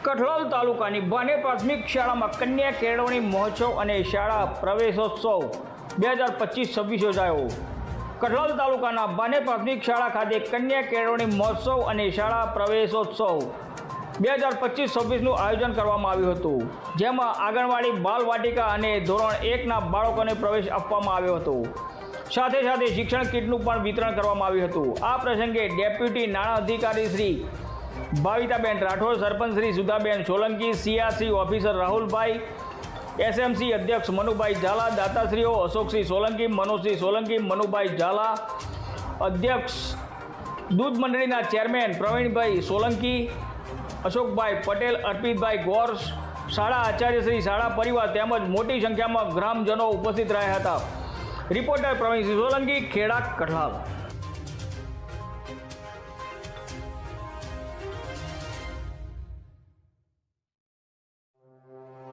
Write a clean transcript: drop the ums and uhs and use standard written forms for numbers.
કઠલાલ તાલુકાની બાને પ્રાથમિક શાળામાં કન્યા કેળવણી મહોત્સવ અને શાળા પ્રવેશોત્સવ 2025-26 યોજાયો. કઠલાલ તાલુકાના બાને પ્રાથમિક શાળા ખાતે કન્યા કેળવણી મહોત્સવ અને શાળા પ્રવેશોત્સવ 2025-26નું આયોજન કરવામાં આવ્યું હતું, જેમાં આંગણવાડી, બાલવાટિકા અને ધોરણ 1ના બાળકોને પ્રવેશ આપવામાં આવ્યો હતો. સાથે સાથે શિક્ષણ કીટનું પણ વિતરણ કરવામાં આવ્યું હતું. આ પ્રસંગે ડેપ્યુટી નાણાં અધિકારી શ્રી ભાવિતાબેન રાઠોડ, સરપંચ શ્રી સુધાબેન સોલંકી, સીઆરસી ઓફિસર રાહુલભાઈ, એસએમસી અધ્યક્ષ મનુભાઈ ઝાલા, દાતાશ્રીઓ અશોકસિંહ સોલંકી, મનોજસિંહ સોલંકી, મનુભાઈ ઝાલા, અધ્યક્ષ દૂધ મંડળીના ચેરમેન પ્રવીણભાઈ સોલંકી, અશોકભાઈ પટેલ, અર્પિતભાઈ ગોર, શાળા આચાર્યશ્રી, શાળા પરિવાર તેમજ મોટી સંખ્યામાં ગ્રામજનો ઉપસ્થિત રહ્યા હતા. રિપોર્ટર પ્રવીણસિંહ સોલંકી, ખેડા, કઠલાલ.